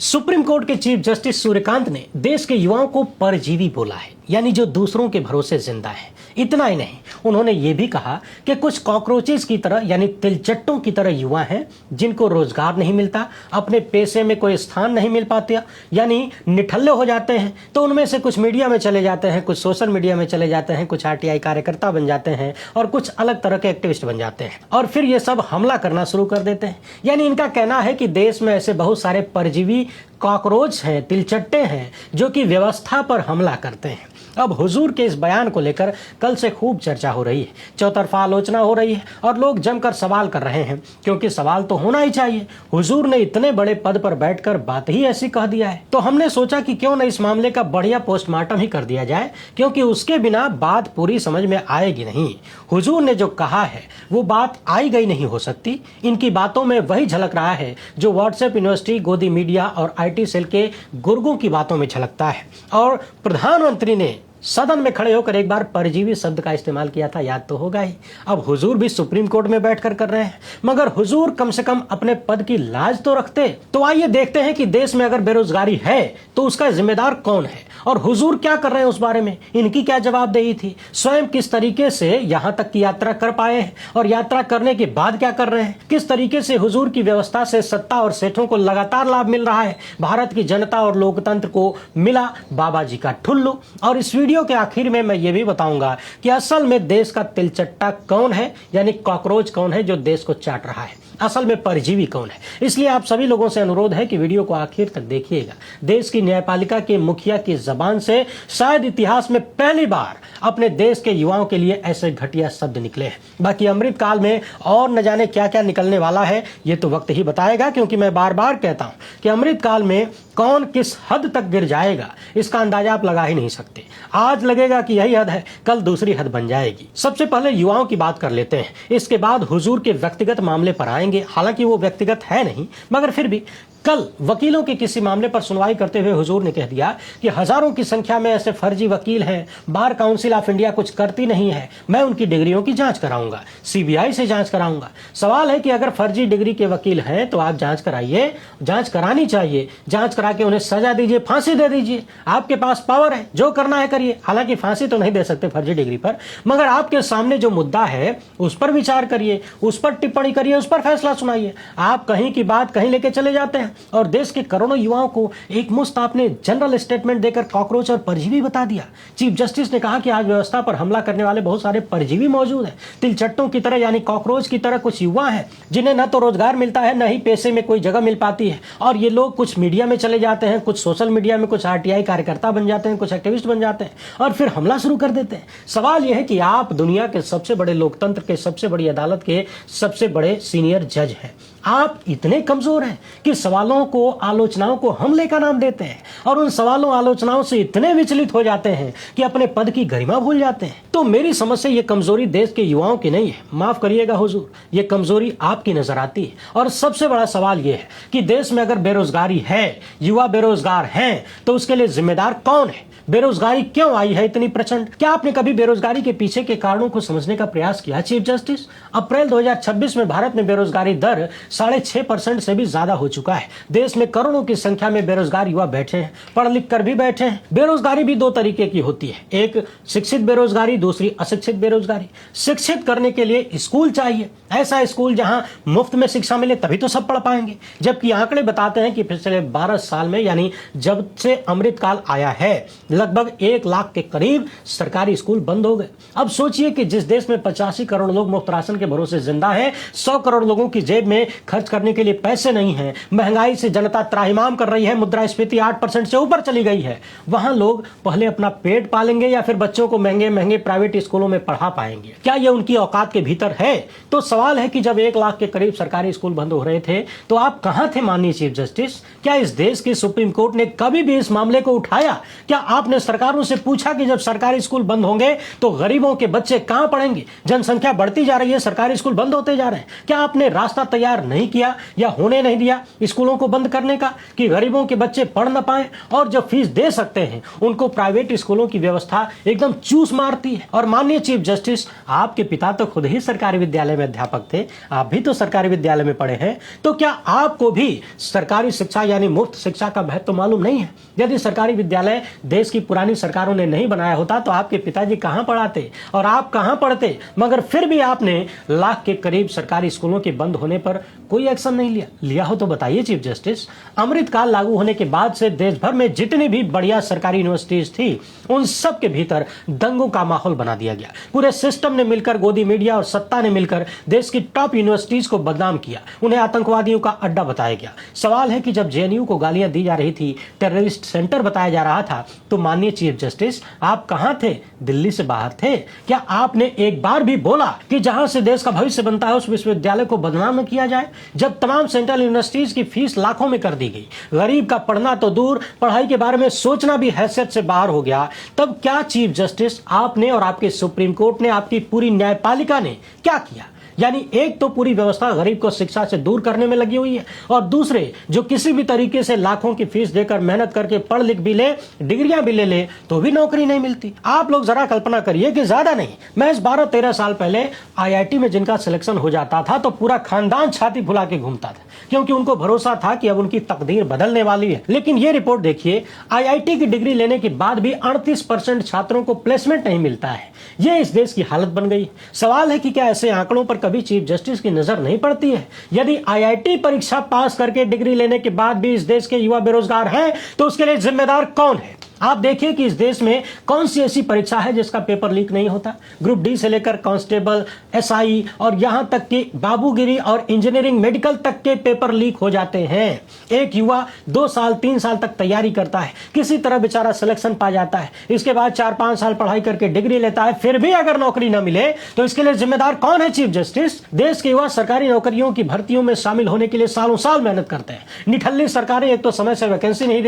Supreme court के chief justice Suryakant ने देश के युवाओं को परजीवी बोला है, यानी जो दूसरों के भरोसे जिंदा है। इतना ही नहीं, उन्होंने ये भी कहा कि कुछ कॉकरोचेस की तरह यानी तिलचट्टों की तरह युवा हैं जिनको रोजगार नहीं मिलता, अपने पेशे में कोई स्थान नहीं मिल पाते, यानी निठल्ले हो जाते हैं। तो उनमें से कुछ मीडिया में चले जाते हैं, कुछ सोशल मीडिया में चले जाते हैं, कुछ आरटीआई कार्यकर्ता बन जाते हैं और कुछ अलग तरह के एक्टिविस्ट बन जाते हैं और फिर ये सब हमला करना शुरू कर देते हैं। यानी इनका कहना है कि देश में ऐसे बहुत सारे परजीवी कॉकरोच हैं, तिलचट्टे हैं जो कि व्यवस्था पर हमला करते हैं। अब हुजूर के इस बयान को लेकर कल से खूब चर्चा हो रही है, चौतरफा आलोचना हो रही है और लोग जमकर सवाल कर रहे हैं, क्योंकि सवाल तो होना ही चाहिए। हुजूर ने इतने बड़े पद पर बैठकर बात ही ऐसी कह दिया है, तो हमने सोचा कि क्यों न इस मामले का बढ़िया पोस्टमार्टम ही कर दिया जाए, क्योंकि उसके बिना बात पूरी समझ में आएगी नहीं। हुजूर ने जो कहा है वो बात आई गई नहीं हो सकती। इनकी बातों में वही झलक रहा है जो व्हाट्सएप यूनिवर्सिटी, गोदी मीडिया और IT सेल के गुर्गों की बातों में झलकता है। और प्रधानमंत्री ने सदन में खड़े होकर एक बार परजीवी शब्द का इस्तेमाल किया था, याद तो होगा ही। अब हुजूर भी सुप्रीम कोर्ट में बैठकर कर रहे हैं, मगर हुजूर कम से कम अपने पद की लाज तो रखते। तो आइए देखते हैं कि देश में अगर बेरोजगारी है तो उसका जिम्मेदार कौन है और हुजूर क्या कर रहे हैं उस बारे में, इनकी क्या जवाबदेही थी, स्वयं किस तरीके से यहां तक की यात्रा कर पाए हैं और यात्रा करने के बाद क्या कर रहे हैं, किस तरीके से हुजूर की व्यवस्था से सत्ता और सेठों को लगातार लाभ मिल रहा है, भारत की जनता और लोकतंत्र को मिला बाबा जी का ठुल्लू। और इस वीडियो के आखिर में मैं ये भी बताऊंगा कि असल में देश का तिलचट्टा कौन है, यानी कॉकरोच कौन है जो देश को चाट रहा है, असल में परजीवी कौन है। इसलिए आप सभी लोगों से अनुरोध है कि वीडियो को आखिर तक देखिएगा। देश की न्यायपालिका के मुखिया की जबान से शायद इतिहास में पहली बार अपने देश के युवाओं के लिए ऐसे घटिया शब्द निकले हैं। बाकी अमृत काल में और न जाने क्या क्या निकलने वाला है, ये तो वक्त ही बताएगा, क्योंकि मैं बार बार कहता हूं कि अमृत काल में कौन किस हद तक गिर जाएगा इसका अंदाजा आप लगा ही नहीं सकते। आज लगेगा कि यही हद है, कल दूसरी हद बन जाएगी। सबसे पहले युवाओं की बात कर लेते हैं, इसके बाद हुजूर के व्यक्तिगत मामले पर आएंगे। हालांकि वो व्यक्तिगत है नहीं, मगर फिर भी कल वकीलों के किसी मामले पर सुनवाई करते हुए हुजूर ने कह दिया कि हजारों की संख्या में ऐसे फर्जी वकील हैं, बार काउंसिल ऑफ इंडिया कुछ करती नहीं है, मैं उनकी डिग्रियों की जांच कराऊंगा, CBI से जांच कराऊंगा। सवाल है कि अगर फर्जी डिग्री के वकील हैं तो आप जांच कराइए, जांच करानी चाहिए, जांच करा के उन्हें सजा दीजिए, फांसी दे दीजिए। आपके पास पावर है, जो करना है करिए। हालांकि फांसी तो नहीं दे सकते फर्जी डिग्री पर, मगर आपके सामने जो मुद्दा है उस पर विचार करिए, उस पर टिप्पणी करिए, उस पर फैसला सुनाइए। आप कहीं की बात कहीं लेके चले जाते हैं और देश के करोड़ों युवाओं को एक मुश्त आपने जनरल स्टेटमेंट देकर कॉकरोच और परजीवी बता दिया। चीफ जस्टिस ने कहा कि आज व्यवस्था पर हमला करने वाले बहुत सारे परजीवी मौजूद हैं, तिलचट्टों की तरह यानी कॉकरोच की तरह कुछ युवा हैं जिन्हें न तो रोजगार मिलता है, न ही पेशे में कोई जगह मिल पाती है। और ये लोग कुछ मीडिया में चले जाते हैं, कुछ सोशल मीडिया में, कुछ RTI कार्यकर्ता बन जाते हैं, कुछ एक्टिविस्ट बन जाते हैं और फिर हमला शुरू कर देते हैं। सवाल यह है कि आप दुनिया के सबसे बड़े लोकतंत्र के सबसे बड़ी अदालत के सबसे बड़े सीनियर जज हैं, आप इतने कमजोर हैं कि सवालों को, आलोचनाओं को हमले का नाम देते हैं और उन सवालों आलोचनाओं से इतने विचलित हो जाते हैं कि अपने पद की गरिमा भूल जाते हैं। तो मेरी समझ से ये कमजोरी देश के युवाओं की नहीं है, माफ करिएगा हुजूर, ये कमजोरी आपकी नजर आती है। और सबसे बड़ा सवाल ये है कि देश में अगर बेरोजगारी है, युवा बेरोजगार हैं, तो उसके लिए जिम्मेदार कौन है? बेरोजगारी क्यों आई है इतनी प्रचंड? क्या आपने कभी बेरोजगारी के पीछे के कारणों को समझने का प्रयास किया चीफ जस्टिस? अप्रैल 2026 में भारत में बेरोजगारी दर 6.5% से भी ज्यादा हो चुका है। देश में करोड़ों की संख्या में बेरोजगार युवा बैठे हैं, पढ़ लिख कर भी बैठे हैं। बेरोजगारी भी दो तरीके की होती है, एक शिक्षित बेरोजगारी, दूसरी अशिक्षित बेरोजगारी। शिक्षित करने के लिए स्कूल चाहिए, ऐसा स्कूल जहां मुफ्त में शिक्षा मिले, तभी तो सब पढ़ पाएंगे। जबकि आंकड़े बताते हैं कि पिछले 12 साल में, यानी जब से अमृत काल आया है, लगभग 1 लाख के करीब सरकारी स्कूल बंद हो गए। अब सोचिए कि जिस देश में 85 करोड़ लोग मुफ्त राशन के भरोसे जिंदा हैं, 100 करोड़ लोगों की जेब में खर्च करने के लिए पैसे नहीं हैं, महंगाई से जनता त्राहिमाम कर रही है, मुद्रास्फीति 8% से ऊपर चली गई है, वहां लोग पहले अपना पेट पालेंगे या फिर बच्चों को महंगे महंगे प्राइवेट स्कूलों में पढ़ा पाएंगे? क्या यह उनकी औकात के भीतर है? तो सवाल है कि जब 1 लाख के करीब सरकारी स्कूल बंद हो रहे थे तो आप कहां थे माननीय चीफ जस्टिस? क्या इस देश की सुप्रीम कोर्ट ने कभी भी इस मामले को उठाया? क्या आप आपने सरकारों से पूछा कि जब सरकारी स्कूल बंद होंगे तो गरीबों के बच्चे कहां पढ़ेंगे? जनसंख्या बढ़ती जा रही है, सरकारी स्कूल बंद होते जा रहे हैं। क्या आपने रास्ता तैयार नहीं किया या होने नहीं दिया स्कूलों को बंद करने का कि गरीबों के बच्चे पढ़ न पाए? और जब फीस दे सकते हैं उनको प्राइवेट स्कूलों की व्यवस्था एकदम चूस मारती है। और माननीय चीफ जस्टिस, आपके पिता तो खुद ही सरकारी विद्यालय में अध्यापक थे, आप भी तो सरकारी विद्यालय में पढ़े हैं, तो क्या आपको भी सरकारी शिक्षा यानी मुफ्त शिक्षा का महत्व मालूम नहीं है? यदि सरकारी विद्यालय देश की पुरानी सरकारों ने नहीं बनाया होता तो आपके पिताजी कहां पढ़ाते और आप कहां पढ़ते? मगर फिर भी आपने लाख के करीब सरकारी स्कूलों के बंद होने पर कोई एक्शन नहीं लिया हो तो बताइए चीफ जस्टिस। अमृतकाल लागू होने के बाद से देश भर में जितनी भी बढ़िया सरकारी यूनिवर्सिटीज थी उन सब के भीतर दंगों का माहौल बना दिया गया। पूरे सिस्टम ने मिलकर, गोदी मीडिया और सत्ता ने मिलकर देश की टॉप यूनिवर्सिटीज को बदनाम किया, उन्हें आतंकवादियों का अड्डा बताया गया। सवाल है कि जब जेएनयू को गालियां दी जा रही थी, टेररिस्ट सेंटर बताया जा रहा था, तो माननीय चीफ जस्टिस आप कहां थे? दिल्ली से बाहर थे क्या? आपने एक बार भी बोला कि जहां से देश का भविष्य बनता है उस विश्वविद्यालय को बदनाम न किया जाए? जब तमाम सेंट्रल यूनिवर्सिटीज की फीस लाखों में कर दी गई, गरीब का पढ़ना तो दूर, पढ़ाई के बारे में सोचना भी हैसियत से बाहर हो गया, तब क्या चीफ जस्टिस आपने और आपके सुप्रीम कोर्ट ने, आपकी पूरी न्यायपालिका ने क्या किया? यानी एक तो पूरी व्यवस्था गरीब को शिक्षा से दूर करने में लगी हुई है और दूसरे जो किसी भी तरीके से लाखों की फीस देकर मेहनत करके पढ़ लिख भी ले, डिग्रियां भी ले तो भी नौकरी नहीं मिलती। आप लोग जरा कल्पना करिए कि ज्यादा नहीं, महज 12-13 साल पहले आईआईटी में जिनका सिलेक्शन हो जाता था तो पूरा खानदान छाती फुला के घूमता था, क्योंकि उनको भरोसा था कि अब उनकी तकदीर बदलने वाली है। लेकिन ये रिपोर्ट देखिए, आईआईटी की डिग्री लेने के बाद भी 38% छात्रों को प्लेसमेंट नहीं मिलता है। ये इस देश की हालत बन गई। सवाल है कि क्या ऐसे आंकड़ों पर कभी चीफ जस्टिस की नजर नहीं पड़ती है? यदि आईआईटी परीक्षा पास करके डिग्री लेने के बाद भी इस देश के युवा बेरोजगार हैं तो उसके लिए जिम्मेदार कौन है? आप देखिए कि इस देश में कौन सी ऐसी परीक्षा है जिसका पेपर लीक नहीं होता। ग्रुप डी से लेकर कांस्टेबल, एसआई और यहां तक कि बाबूगिरी और इंजीनियरिंग, मेडिकल तक के पेपर लीक हो जाते हैं। एक युवा 2 साल 3 साल तक तैयारी करता है, किसी तरह बेचारा सिलेक्शन पा जाता है, इसके बाद 4-5 साल पढ़ाई करके डिग्री लेता है, फिर भी अगर नौकरी न मिले तो इसके लिए जिम्मेदार कौन है चीफ जस्टिस? देश के युवा सरकारी नौकरियों की भर्तियों में शामिल होने के लिए सालों साल मेहनत करते हैं। निठल्ली सरकारें एक तो समय से वैकेंसी नहीं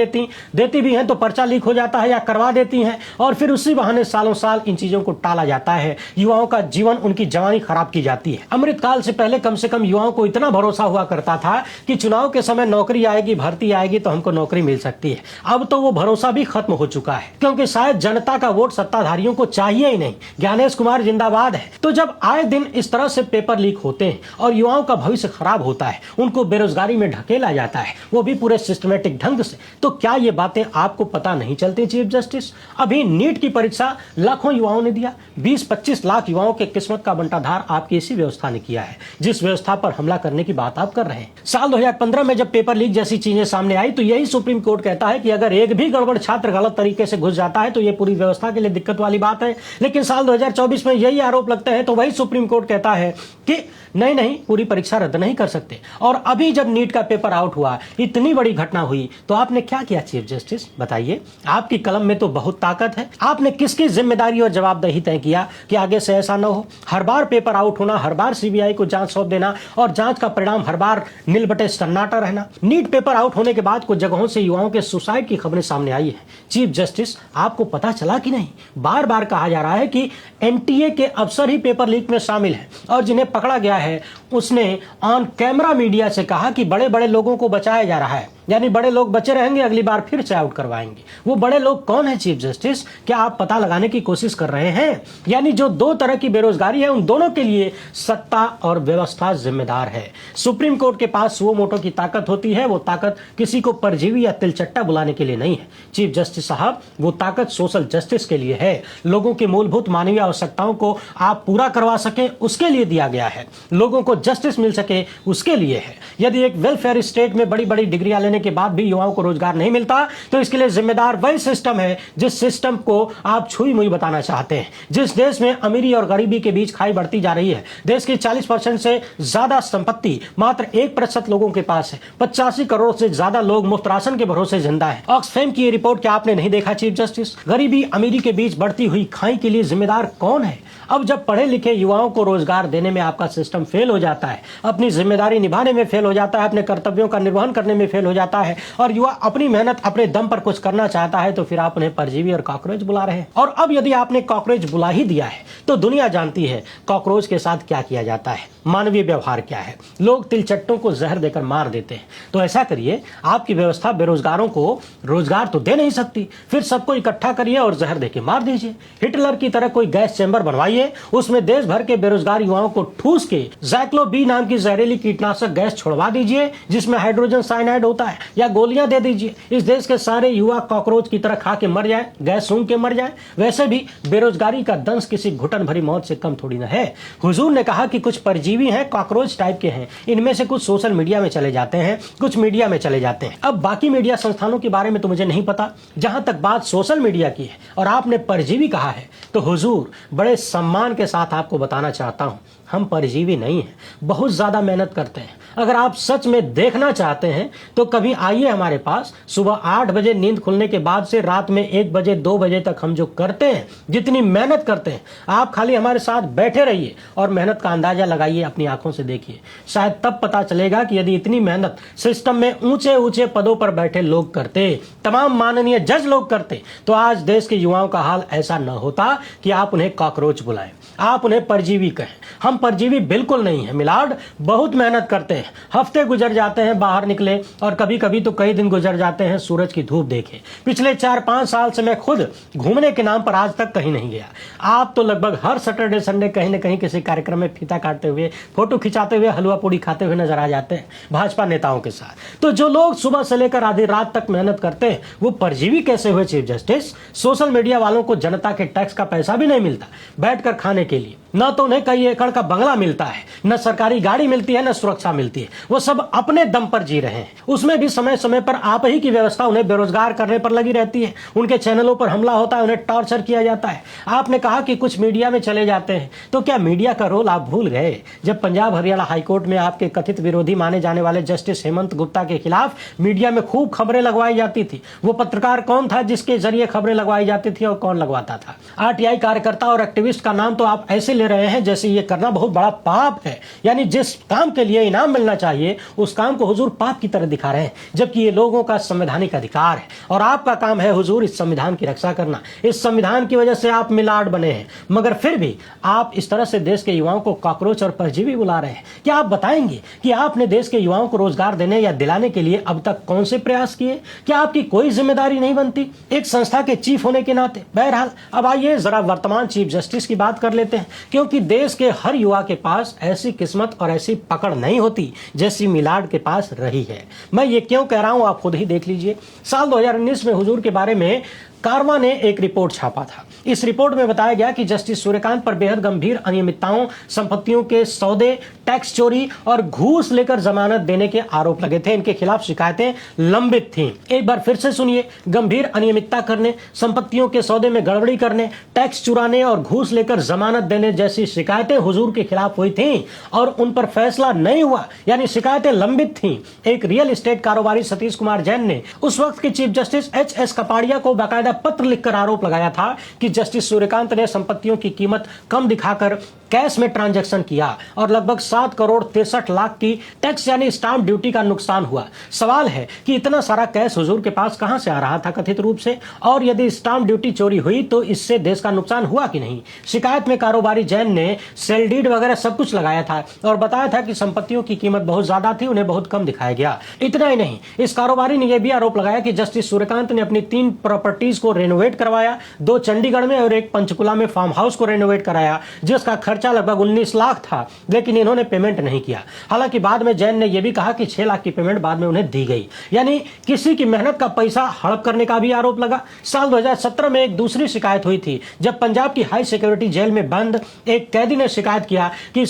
देती भी हैं तो पर्चा लीक हो जाता है या करवा देती हैं और फिर उसी बहाने सालों साल इन चीजों को टाला जाता है। युवाओं का जीवन, उनकी जवानी खराब की जाती है। अमृतकाल से पहले कम से कम युवाओं को इतना भरोसा हुआ करता था कि चुनाव के समय नौकरी आएगी, भर्ती आएगी तो हमको नौकरी मिल सकती है। अब तो वो भरोसा भी खत्म हो चुका है, क्योंकि शायद जनता का वोट सत्ताधारियों को चाहिए ही नहीं। ज्ञानेश कुमार जिंदाबाद है। तो जब आए दिन इस तरह से पेपर लीक होते हैं और युवाओं का भविष्य खराब होता है, उनको बेरोजगारी में ढकेला जाता है, वो भी पूरे सिस्टमेटिक ढंग से, तो क्या ये बातें आपको पता नहीं चलती चीफ जस्टिस? अभी नीट की परीक्षा लाखों युवाओं ने दिया, 20-25 लाख युवाओं के किस्मत का बंटाधार आपकी इसी व्यवस्था ने किया है, जिस व्यवस्था पर हमला करने की बात आप कर रहे हैं। साल 2015 में जब पेपर लीक जैसी चीजें सामने आई तो यही सुप्रीम कोर्ट कहता है कि अगर एक भी गड़बड़ छात्र गलत तरीके से घुस जाता है तो ये पूरी व्यवस्था के लिए दिक्कत वाली बात है। लेकिन साल 2024 में यही आरोप लगते हैं तो वही सुप्रीम कोर्ट कहता है कि नहीं, पूरी परीक्षा रद्द नहीं कर सकते। और अभी जब नीट का पेपर आउट हुआ, इतनी बड़ी घटना हुई, तो आपने क्या किया चीफ जस्टिस? बताइए। आपकी कलम में तो बहुत ताकत है। आपने किसकी जिम्मेदारी और जवाबदेही तय किया कि आगे से ऐसा न हो? हर बार पेपर आउट होना, हर बार सीबीआई को जांच सौंप देना और जांच का परिणाम हर बार नील बटे सन्नाटा रहना। नीट पेपर आउट होने के बाद कुछ जगहों से युवाओं के सुसाइड की खबरें सामने आई है। चीफ जस्टिस, आपको पता चला कि नहीं? बार बार कहा जा रहा है कि एनटीए के अफसर ही पेपर लीक में शामिल हैं और जिन्हें पकड़ा गया है उसने ऑन कैमरा मीडिया से कहा कि बड़े बड़े लोगों को बचाया जा रहा है, यानी बड़े लोग बचे रहेंगे, अगली बार फिर से आउट करवाएंगे। वो बड़े लोग कौन है चीफ जस्टिस? क्या आप पता लगाने की कोशिश कर रहे हैं? यानी जो 2 तरह की बेरोजगारी है उन दोनों के लिए सत्ता और व्यवस्था जिम्मेदार है। सुप्रीम कोर्ट के पास सुओ मोटो की ताकत होती है, वो ताकत किसी को परजीवी या तिलचट्टा बुलाने के लिए नहीं है। चीफ जस्टिस साहब, वो ताकत सोशल जस्टिस के लिए है। लोगों की मूलभूत मानवीय आवश्यकताओं को आप पूरा करवा सके उसके लिए दिया गया है, लोगों को जस्टिस मिल सके उसके लिए है। यदि एक वेलफेयर स्टेट में बड़ी बड़ी डिग्रियां लेने के बाद भी युवाओं को रोजगार नहीं मिलता तो इसके लिए जिम्मेदार वही सिस्टम है जिस सिस्टम को आप छुई मुई बताना चाहते हैं। जिस देश में अमीरी और गरीबी के बीच खाई बढ़ती जा रही है, देश की 40% से ज्यादा संपत्ति मात्र 1% लोगों के पास है, 85 करोड़ से ज्यादा लोग मुफ्त राशन के भरोसे जिंदा है। ऑक्सफैम की ये रिपोर्ट क्या आपने नहीं देखा चीफ जस्टिस? गरीबी अमीरी के बीच बढ़ती हुई खाई के लिए जिम्मेदार कौन है? अब जब पढ़े लिखे युवाओं को रोजगार देने में आपका सिस्टम फेल हो जाता है, अपनी जिम्मेदारी निभाने में फेल हो जाता है, अपने कर्तव्यों का निर्वहन करने में फेल हो जाता है, चाहता है और युवा अपनी मेहनत अपने दम पर कुछ करना चाहता है तो फिर आप उन्हें परजीवी और कॉकरोच बुला रहे हैं। और अब यदि आपने कॉकरोच बुला ही दिया है तो दुनिया जानती है कॉकरोच के साथ क्या किया जाता है, मानवीय व्यवहार क्या है। लोग तिलचट्टों को जहर देकर मार देते हैं। तो ऐसा करिए, आपकी व्यवस्था बेरोजगारों को रोजगार तो दे नहीं सकती, फिर सबको इकट्ठा करिए और जहर देके मार दीजिए। हिटलर की तरह कोई गैस चैम्बर बनवाइए, उसमें देश भर के बेरोजगार युवाओं को ठूस के जैक्लो बी नाम की जहरीली कीटनाशक गैस छोड़वा दीजिए जिसमें हाइड्रोजन साइनाइड होता है, या गोलियां दे दीजिए। इस देश के सारे युवा कॉकरोच की तरह खा के मर जाए, गैस सूंघ के मर जाए। वैसे भी बेरोजगारी का दंश किसी घुटन भरी मौत से कम थोड़ी ना है। हुजूर ने कहा कि कुछ परजीवी हैं, कॉकरोच टाइप के हैं, इनमें से कुछ सोशल मीडिया में चले जाते हैं, कुछ मीडिया में चले जाते हैं। अब बाकी मीडिया संस्थानों के बारे में तो मुझे नहीं पता। जहां तक बात सोशल मीडिया की है और आपने परजीवी कहा है, तो हुजूर बड़े सम्मान के साथ आपको बताना चाहता हूं, हम परजीवी नहीं हैं, बहुत ज्यादा मेहनत करते हैं। अगर आप सच में देखना चाहते हैं तो कभी आइए हमारे पास। सुबह 8 बजे नींद खुलने के बाद से रात में 1 बजे 2 बजे तक हम जो करते हैं, जितनी मेहनत करते हैं, आप खाली हमारे साथ बैठे रहिए और मेहनत का अंदाजा लगाइए, अपनी आंखों से देखिए। शायद तब पता चलेगा कि यदि इतनी मेहनत सिस्टम में ऊंचे ऊंचे पदों पर बैठे लोग करते, तमाम माननीय जज लोग करते, तो आज देश के युवाओं का हाल ऐसा न होता कि आप उन्हें कॉकरोच बुलाएं, आप उन्हें परजीवी कहें। हम परजीवी बिल्कुल नहीं है मिलाड, बहुत मेहनत करते हैं। हफ्ते गुजर जाते हैं बाहर निकले और कभी कभी तो कई दिन गुजर जाते हैं सूरज की धूप देखे। पिछले 4-5 साल से मैं खुद घूमने के नाम पर आज तक कहीं नहीं गया। आप तो लगभग हर सैटरडे संडे कहीं न कहीं किसी कार्यक्रम में फीता काटते हुए, फोटो खिंचाते हुए, हलवा पूड़ी खाते हुए नजर आ जाते हैं भाजपा नेताओं के साथ। तो जो लोग सुबह से लेकर आधी रात तक मेहनत करते हैं वो परजीवी कैसे हुए चीफ जस्टिस? सोशल मीडिया वालों को जनता के टैक्स का पैसा भी नहीं मिलता बैठकर खाने के लिए, न तो उन्हें कई एकड़ का बंगला मिलता है, न सरकारी गाड़ी मिलती है, न सुरक्षा मिलती है। वो सब अपने दम पर जी रहे हैं। उसमें भी समय समय पर आप ही की व्यवस्था उन्हें बेरोजगार करने पर लगी रहती है। उनके चैनलों पर हमला होता है, उन्हें टॉर्चर किया जाता है। आपने कहा कि कुछ मीडिया में चले जाते हैं, तो क्या मीडिया का रोल आप भूल गए? जब पंजाब हरियाणा हाईकोर्ट में आपके कथित विरोधी माने जाने वाले जस्टिस हेमंत गुप्ता के खिलाफ मीडिया में खूब खबरें लगवाई जाती थी, वो पत्रकार कौन था जिसके जरिए खबरें लगवाई जाती थी और कौन लगवाता था? आरटीआई कार्यकर्ता और एक्टिविस्ट का नाम तो आप ऐसे ले रहे हैं जैसे ये करना बहुत बड़ा पाप है। यानी जिस काम के लिए इनाम मिलना चाहिए उस काम को हुजूर पाप की तरह दिखा रहे हैं, जबकि ये लोगों का संवैधानिक अधिकार है और आपका काम है हुजूर इस संविधान की रक्षा करना। इस संविधान की वजह से आप मिलाड बने हैं, मगर फिर भी आप इस तरह से देश के युवाओं को कॉकरोच और परजीवी बुला रहे हैं। क्या आप बताएंगे कि आपने देश के युवाओं को रोजगार देने या दिलाने के लिए अब तक कौन से प्रयास किए? क्या आपकी कोई जिम्मेदारी नहीं बनती एक संस्था के चीफ होने के नाते? बहरहाल अब आइए जरा वर्तमान चीफ जस्टिस की बात कर लेते हैं, क्योंकि देश के हर युवा के पास ऐसी किस्मत और ऐसी पकड़ नहीं होती जैसी मिलाड के पास रही है। मैं ये क्यों कह रहा हूं आप खुद ही देख लीजिए। साल 2019 में हुजूर के बारे में कारवा ने एक रिपोर्ट छापा था। इस रिपोर्ट में बताया गया कि जस्टिस सूर्यकांत पर बेहद गंभीर अनियमितताओं, संपत्तियों के सौदे, टैक्स चोरी और घूस लेकर जमानत देने के आरोप लगे थे। इनके खिलाफ शिकायतें लंबित थीं। एक बार फिर से सुनिए, गंभीर अनियमितता करने, संपत्तियों के सौदे में गड़बड़ी करने, टैक्स चुराने और घूस लेकर जमानत देने जैसी शिकायतें हुजूर के खिलाफ हुई थीं और उन पर फैसला नहीं हुआ, यानी शिकायतें लंबित थीं। एक रियल एस्टेट कारोबारी सतीश कुमार जैन ने उस वक्त के चीफ जस्टिस एच.एस. कपाड़िया को बाकायदा पत्र लिखकर आरोप लगाया था कि जस्टिस सूर्यकांत ने संपत्तियों की कीमत कम दिखाकर कैश में ट्रांजैक्शन किया और लगभग 7 करोड़ 63 लाख की टैक्स यानी स्टाम्प ड्यूटी का नुकसान हुआ। सवाल है कि इतना सारा कैश हुजूर के पास कहां से आ रहा था कथित रूप से, और यदि स्टाम्प ड्यूटी चोरी हुई तो इससे देश का नुकसान हुआ कि नहीं? शिकायत में कारोबारी जैन ने सेल डीड वगैरह सब कुछ लगाया था और बताया था कि संपत्तियों की कीमत बहुत ज्यादा थी, उन्हें बहुत कम दिखाया गया। इतना ही नहीं, इस कारोबारी ने यह भी आरोप लगाया कि जस्टिस सूर्यकांत ने अपनी 3 प्रॉपर्टीज को रेनोवेट करवाया, 2 चंडीगढ़ में और 1 पंचकुला में फार्म हाउस को रेनोवेट कराया, जिसका खर्चा लगभग 19 लाख था, लेकिन इन्होंने पेमेंट नहीं किया। हालांकि बाद में जैन ने यह भी कहा कि 6 लाख की पेमेंट बाद में उन्हें दी गई। यानी किसी की मेहनत का पैसा हड़प करने का भी आरोप लगा। साल 2017 में एक दूसरी शिकायत हुई थी, जब पंजाब की हाई सिक्योरिटी जेल में बंद एक कैदी ने शिकायत किया कि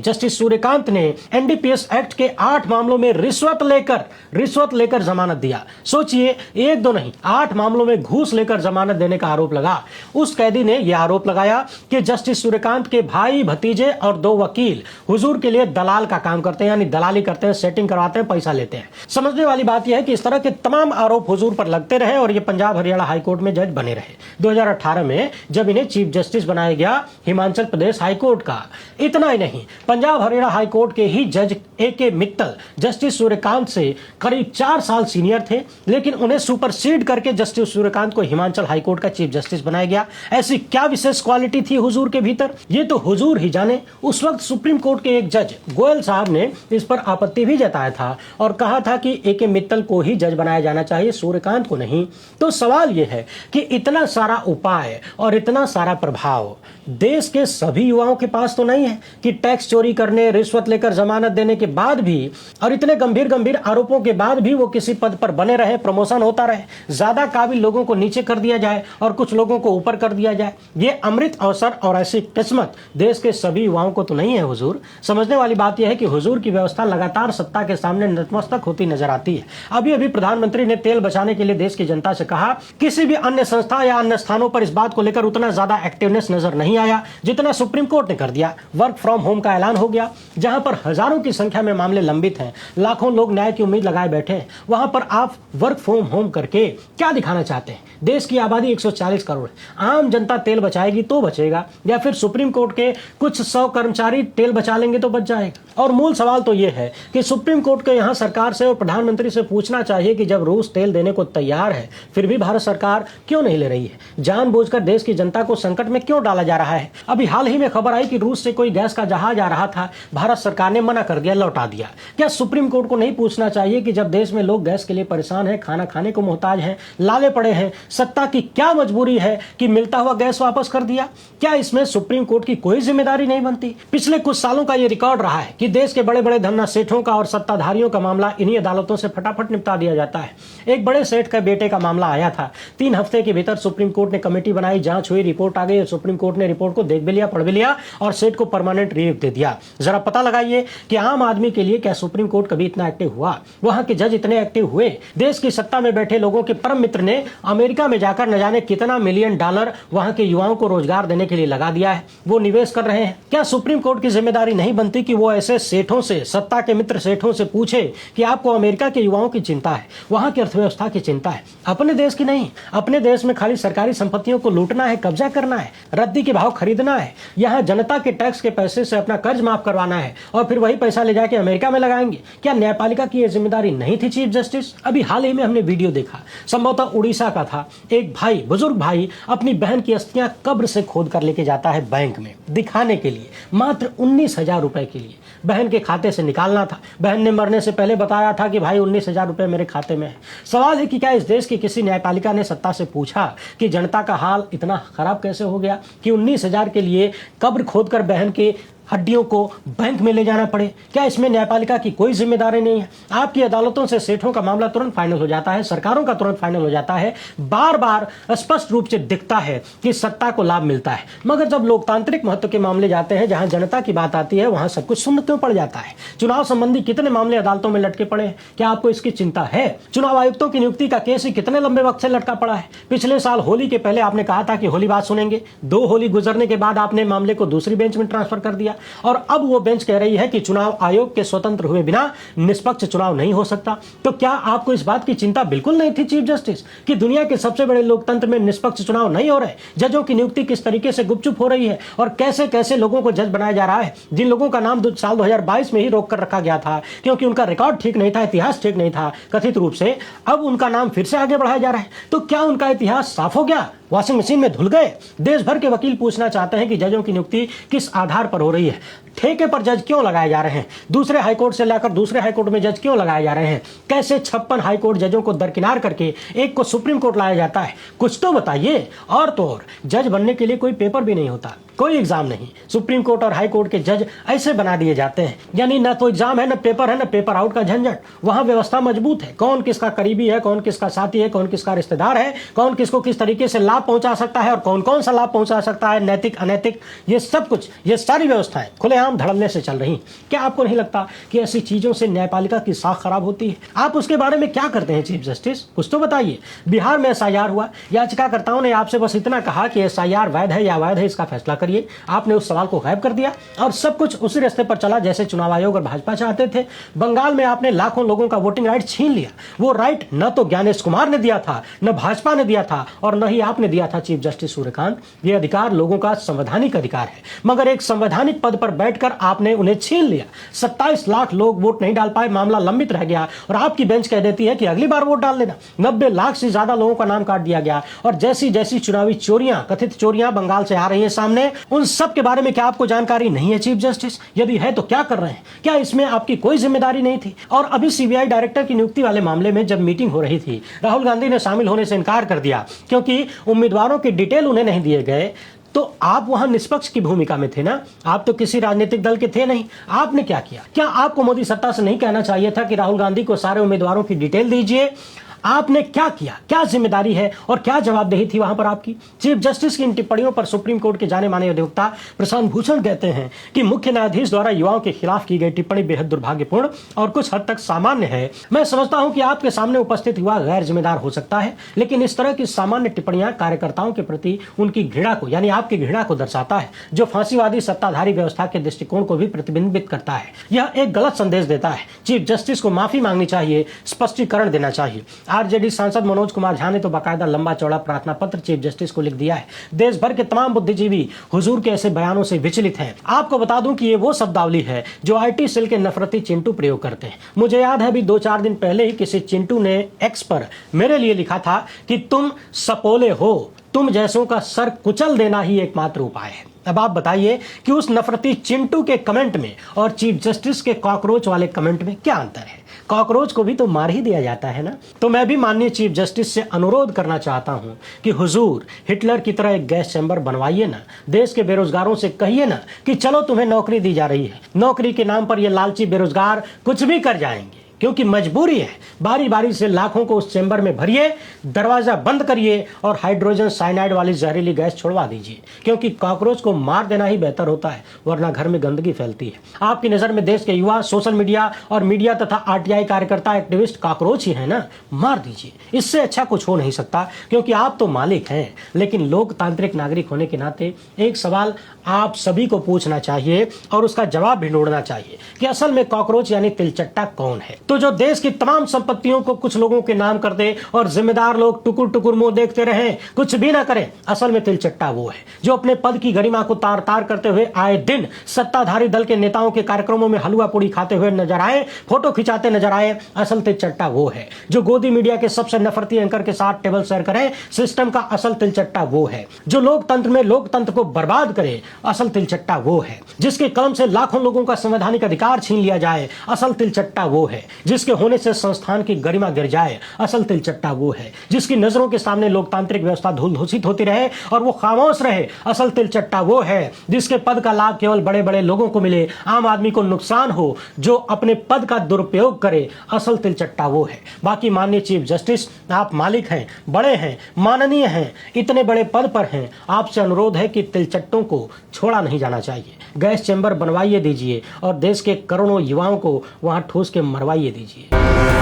जस्टिस सूर्यकांत ने एनडीपीएस एक्ट के 8 मामलों में रिश्वत लेकर जमानत दिया। सोचिए, 1-2 नहीं, 8 मामलों में घूस लेकर जमानत देने का आरोप लगा। उस कैदी ने यह आरोप लगाया कि जस्टिस सूर्यकांत के भाई, भतीजे और 2 वकील हुजूर के लिए दलाल का काम करते हैं, यानी दलाली करते हैं, सेटिंग करवाते हैं, पैसा लेते हैं। समझने वाली बात यह है कि इस तरह के तमाम आरोप हुजूर पर लगते रहे और ये पंजाब हरियाणा हाईकोर्ट में जज बने रहे। 2018 में जब इन्हें चीफ जस्टिस बनाया गया गया हिमाचल प्रदेश हाईकोर्ट का। इतना ही नहीं, पंजाब हरियाणा हाईकोर्ट के ही जज ए.के. मित्तल जस्टिस सूर्यकांत से करीब 4 साल सीनियर थे, लेकिन उन्हें सुपरसीड करके जस्टिस सूर्यकांत को हिमाचल हाईकोर्ट का चीफ जस्टिस बनाया गया। ऐसी क्या विशेष क्वालिटी थी हुजूर के भीतर, ये तो हुजूर ही जाने। उस वक्त सुप्रीम कोर्ट के एक जज गोयल साहब ने इस पर आपत्ति भी जताया था और कहा था कि ए.के. मित्तल को ही जज बनाया जाना चाहिए, सूर्यकांत को नहीं। तो सवाल यह है कि इतना सारा उपाय और इतना सारा प्रभाव देश के सभी युवाओं के पास तो नहीं है कि टैक्स चोरी करने, रिश्वत लेकर जमानत देने के बाद भी और इतने गंभीर गंभीर आरोपों के बाद भी वो किसी पद पर बने रहे, प्रमोशन होता रहे, ज्यादा काबिल लोगों को नीचे कर दिया जाए और कुछ लोगों को ऊपर कर दिया जाए। ये अमृत अवसर और ऐसी किस्मत देश के सभी युवाओं को तो नहीं है हुजूर। समझने वाली बात यह है कि हुजूर की व्यवस्था लगातार सत्ता के सामने नतमस्तक होती नजर आती है। अभी अभी प्रधानमंत्री ने तेल बचाने के लिए देश की जनता से कहा, किसी भी अन्य संस्था या अन्य स्थानों पर इस बात को लेकर उतना ज्यादा एक्टिवनेस नजर नहीं आया जितना सुप्रीम कोर्ट ने कर दिया। वर्क फ्रॉम होम का ऐलान हो गया, जहां पर हजारों की संख्या में मामले लंबित हैं, लाखों लोग न्याय की उम्मीद लगाए बैठे हैं, वहां पर आप वर्क फ्रॉम होम करके क्या दिखाना चाहते हैं? देश की आबादी 140 करोड़ है, आम जनता तेल बचाएगी तो बचेगा या फिर सुप्रीम कोर्ट के कुछ 100 कर्मचारी तेल बचा लेंगे तो बच जाएगा? और मूल सवाल तो यह है कि सुप्रीम कोर्ट के यहां सरकार से और प्रधानमंत्री से पूछना चाहिए कि जब रूस तेल देने को तैयार है फिर भी भारत सरकार क्यों नहीं ले रही है? जानबूझकर देश की जनता को संकट में क्यों डाला जा रहा है? अभी हाल ही में खबर आई कि रूस से कोई गैस का जहाज आ रहा था, भारत सरकार ने मना कर दिया, लौटा दिया। क्या सुप्रीम कोर्ट को नहीं पूछना चाहिए कि जब देश में लोग गैस के लिए परेशान हैं, खाना खाने को मोहताज हैं, लाले पड़े हैं, सत्ता की क्या मजबूरी है कि मिलता हुआ गैस वापस कर दिया? क्या इसमें सुप्रीम कोर्ट की कोई जिम्मेदारी नहीं बनती? पिछले कुछ सालों का यह रिकॉर्ड रहा है कि देश के बड़े बड़े धन्ना सेठों का और सत्ताधारियों का मामला इन्हीं अदालतों से फटाफट निपटा दिया जाता है। एक बड़े सेठ का बेटे का मामला आया था, 3 हफ्ते के भीतर सुप्रीम कोर्ट ने कमेटी बनाई, जांच हुई, रिपोर्ट आ गई, सुप्रीम कोर्ट ने रिपोर्ट को देख भी लिया, पढ़ भी लिया और सेठ को परमानेंट रिलीफ दे दिया। जरा पता लगाइए कि आम आदमी के लिए क्या सुप्रीम कोर्ट कभी इतना एक्टिव हुआ? वहां के जज इतने एक्टिव हुए? देश की सत्ता में बैठे लोगों के परम मित्र ने अमेरिका में जाकर न जाने कितना मिलियन डॉलर वहां के युवाओं को रोजगार देने के लिए लगा दिया है, वो निवेश कर रहे हैं। क्या सुप्रीम कोर्ट की जिम्मेदारी नहीं बनती कि वो ऐसे सेठों से, सत्ता के मित्र सेठों से पूछे कि आपको अमेरिका के युवाओं की चिंता है, वहां की अर्थव्यवस्था की चिंता है, अपने देश की नहीं? अपने देश में खाली सरकारी संपत्तियों को लूटना है, कब्जा करना है, रद्दी के भाव खरीदना है, यहाँ जनता के टैक्स के पैसे से अपना कर्ज माफ करवाना है और फिर वही पैसा ले जाके अमेरिका में लगाएंगे। क्या न्यायपालिका की यह जिम्मेदारी नहीं थी चीफ जस्टिस? अभी हाल ही में हमने वीडियो देखा, संभवतः उड़ीसा का था, एक भाई, बुजुर्ग भाई अपनी बहन की अस्थियां कब्र से खोद कर लेके जाता है बैंक में दिखाने के लिए, मात्र 19,000 रुपए के लिए। बहन के खाते से निकालना था। बहन ने मरने से पहले बताया था कि भाई 19,000 रुपए मेरे खाते में है। सवाल है कि क्या इस देश की किसी न्यायपालिका ने सत्ता से पूछा कि जनता का हाल इतना खराब कैसे हो गया कि 19,000 के लिए कब्र खोदकर बहन के हड्डियों को बैंक में ले जाना पड़े? क्या इसमें न्यायपालिका की कोई जिम्मेदारी नहीं है? आपकी अदालतों से सेठों का मामला तुरंत फाइनल हो जाता है, सरकारों का तुरंत फाइनल हो जाता है, बार बार स्पष्ट रूप से दिखता है कि सत्ता को लाभ मिलता है। मगर जब लोकतांत्रिक महत्व के मामले जाते हैं, जहां जनता की बात आती है, वहां सब कुछ शून्य क्यों पड़ जाता है? चुनाव संबंधी कितने मामले अदालतों में लटके पड़े हैं? क्या आपको इसकी चिंता है? चुनाव आयुक्तों की नियुक्ति का केस ही कितने लंबे वक्त से लटका पड़ा है? पिछले साल होली के पहले आपने कहा था कि होली बात सुनेंगे, 2 होली गुजरने के बाद आपने मामले को दूसरी बेंच में ट्रांसफर कर दिया और अब वो बेंच कह रही है कि चुनाव आयोग के स्वतंत्र हुए बिना निष्पक्ष चुनाव नहीं हो सकता। तो क्या आपको इस बात की चिंता बिल्कुल नहीं थी चीफ जस्टिस कि दुनिया के सबसे बड़े लोकतंत्र में निष्पक्ष चुनाव नहीं हो रहे? जजों की नियुक्ति किस तरीके से गुपचुप हो रही है और कैसे कैसे लोगों को जज बनाया जा रहा है, जिन लोगों का नाम साल 2022 में ही रोक कर रखा गया था क्योंकि उनका रिकॉर्ड ठीक नहीं था, इतिहास ठीक नहीं था कथित रूप से, अब उनका नाम फिर से आगे बढ़ाया जा रहा है। तो क्या उनका इतिहास साफ हो गया, वॉशिंग मशीन में धुल गए? देश भर के वकील पूछना चाहते हैं कि जजों की नियुक्ति किस आधार पर हो रही है, ठेके पर जज क्यों लगाए जा रहे हैं, दूसरे हाईकोर्ट से लाकर दूसरे हाईकोर्ट में जज क्यों लगाए जा रहे हैं, कैसे 56 हाईकोर्ट जजों को दरकिनार करके एक को सुप्रीम कोर्ट लाया जाता है, कुछ तो बताइए। और तो और जज बनने के लिए कोई पेपर भी नहीं होता, कोई एग्जाम नहीं, सुप्रीम कोर्ट और हाई कोर्ट के जज ऐसे बना दिए जाते हैं, यानी न तो एग्जाम है, न पेपर है, न पेपर आउट का झंझट। वहां व्यवस्था मजबूत है, कौन किसका करीबी है, कौन किसका साथी है, कौन किसका रिश्तेदार है, कौन किसको किस तरीके से लाभ पहुंचा सकता है और कौन कौन सा लाभ पहुंचा सकता है, नैतिक अनैतिक, ये सब कुछ, ये सारी व्यवस्थाएं खुलेआम खुलेआम धड़ल्ले से चल रही। क्या आपको नहीं लगता कि ऐसी चीजों से न्यायपालिका की साख खराब होती है? आप उसके बारे में क्या करते हैं चीफ जस्टिस, कुछ तो बताइए। बिहार में एसआईआर हुआ, याचिकाकर्ताओं ने आपसे बस इतना कहा कि एसआईआर वैध है या अवैध है इसका फैसला करिए। आपने उस सवाल को गायब कर दिया और सब कुछ उसी रास्ते पर चला जैसे चुनाव आयोग और भाजपा चाहते थे। बंगाल में आपने लाखों लोगों का वोटिंग राइट छीन लिया। वो राइट न तो ज्ञानेश कुमार ने दिया था, न भाजपा ने दिया था और न ही आपने दिया था चीफ जस्टिस सूर्यकांत। ये अधिकार लोगों का संवैधानिक अधिकार है, मगर एक संवैधानिक पद पर बैठकर आपने उन्हें छीन लिया। 27 लाख लोग वोट नहीं डाल पाए, मामला लंबित रह गया और आपकी बेंच कह देती है कि अगली बार वोट डाल देना। 90 लाख से ज्यादा लोगों का नाम काट दिया गया और जैसी जैसी चुनावी चोरियां, कथित चोरियां बंगाल से आ रही है सामने, उन सब के बारे में क्या आपको जानकारी नहीं है चीफ जस्टिस? यदि है तो क्या कर रहे हैं? क्या इसमें आपकी कोई जिम्मेदारी नहीं थी? और अभी सीबीआई डायरेक्टर की नियुक्ति वाले मामले में जब मीटिंग हो रही थी, राहुल गांधी ने शामिल होने से इनकार कर दिया क्योंकि उम्मीदवारों की डिटेल उन्हें नहीं दिए गए। तो आप वहां निष्पक्ष की भूमिका में थे ना, आप तो किसी राजनीतिक दल के थे नहीं। आपने क्या किया? क्या आपको मोदी सत्ता से नहीं कहना चाहिए था कि राहुल गांधी को सारे उम्मीदवारों की डिटेल दीजिए? आपने क्या किया? क्या जिम्मेदारी है और क्या जवाबदेही थी वहां पर आपकी? चीफ जस्टिस की इन टिप्पणियों पर सुप्रीम कोर्ट के जाने माने अधिवक्ता प्रशांत भूषण कहते हैं कि मुख्य न्यायाधीश द्वारा युवाओं के खिलाफ की गई टिप्पणी बेहद दुर्भाग्यपूर्ण और कुछ हद तक सामान्य है। मैं समझता हूं कि आपके सामने उपस्थित युवा गैर जिम्मेदार हो सकता है, लेकिन इस तरह की सामान्य टिप्पणियां कार्यकर्ताओं के प्रति उनकी घृणा को, यानी आपकी घृणा को दर्शाता है, जो फांसीवादी सत्ताधारी व्यवस्था के दृष्टिकोण को भी प्रतिबिंबित करता है। यह एक गलत संदेश देता है। चीफ जस्टिस को माफी मांगनी चाहिए, स्पष्टीकरण देना चाहिए। आरजेडी सांसद मनोज कुमार झा ने तो बाकायदा लंबा चौड़ा प्रार्थना पत्र चीफ जस्टिस को लिख दिया है। देश भर के तमाम बुद्धिजीवी हुजूर के ऐसे बयानों से विचलित हैं। आपको बता दूं कि ये वो शब्दावली है जो आईटी सेल के नफरती चिंटू प्रयोग करते हैं। मुझे याद है अभी 2-4 दिन पहले ही किसी चिंटू ने एक्स पर मेरे लिए लिखा था कि तुम सपोले हो, तुम जैसों का सर कुचल देना ही एकमात्र उपाय है। अब आप बताइए कि उस नफरती चिंटू के कमेंट में और चीफ जस्टिस के कॉकरोच वाले कमेंट में क्या अंतर है? कॉकरोच को भी तो मार ही दिया जाता है ना। तो मैं भी माननीय चीफ जस्टिस से अनुरोध करना चाहता हूं कि हुजूर हिटलर की तरह एक गैस चैम्बर बनवाइए ना। देश के बेरोजगारों से कहिए ना कि चलो तुम्हें नौकरी दी जा रही है। नौकरी के नाम पर ये लालची बेरोजगार कुछ भी कर जाएंगे क्योंकि मजबूरी है। बारी बारी से लाखों को उस चेंबर में भरिए, दरवाजा बंद करिए और हाइड्रोजन साइनाइड वाली जहरीली गैस छोड़वा दीजिए, क्योंकि कॉकरोच को मार देना ही बेहतर होता है, वरना घर में गंदगी फैलती है। आपकी नजर में देश के युवा, सोशल मीडिया और मीडिया तथा आरटीआई कार्यकर्ता, एक्टिविस्ट कॉकरोच ही है ना, मार दीजिए। इससे अच्छा कुछ हो नहीं सकता, क्योंकि आप तो मालिक हैं। लेकिन लोकतांत्रिक नागरिक होने के नाते एक सवाल आप सभी को पूछना चाहिए और उसका जवाब भी ढूंढना चाहिए कि असल में कॉकरोच यानी तिलचट्टा कौन है। तो जो देश की तमाम संपत्तियों को कुछ लोगों के नाम कर दे और जिम्मेदार लोग टुकुर टुकुर मुंह देखते रहें, कुछ भी ना करें, असल में तिलचट्टा वो है जो अपने पद की गरिमा को तार तार करते हुए आए दिन सत्ताधारी दल के नेताओं के कार्यक्रमों में हलवा पूड़ी खाते हुए नजर आए, फोटो खिंचाते नजर आए। असल तिलचट्टा वो है जो गोदी मीडिया के सबसे नफरती एंकर के साथ टेबल शेयर करे। सिस्टम का असल तिलचट्टा वो है जो लोकतंत्र में लोकतंत्र को बर्बाद करे। असल तिलचट्टा वो है जिसके कलम से लाखों लोगों का संवैधानिक अधिकार छीन लिया जाए। असल तिलचट्टा वो है जिसके होने से संस्थान की गरिमा गिर जाए। असल तिलचट्टा वो है जिसकी नजरों के सामने लोकतांत्रिक व्यवस्था धूल धूसित होती रहे और वो खामोश रहे। असल तिलचट्टा वो है जिसके पद का लाभ केवल बड़े बड़े लोगों को मिले, आम आदमी को नुकसान हो, जो अपने पद का दुरुपयोग करे। असल तिलचट्टा वो है। बाकी माननीय चीफ जस्टिस, आप मालिक हैं, बड़े हैं, माननीय हैं, इतने बड़े पद पर हैं, आपसे अनुरोध है कि तिलचट्टों को छोड़ा नहीं जाना चाहिए। गैस चैम्बर बनवाइए दीजिए और देश के करोड़ों युवाओं को वहां ठूस के मरवाइए दीजिए।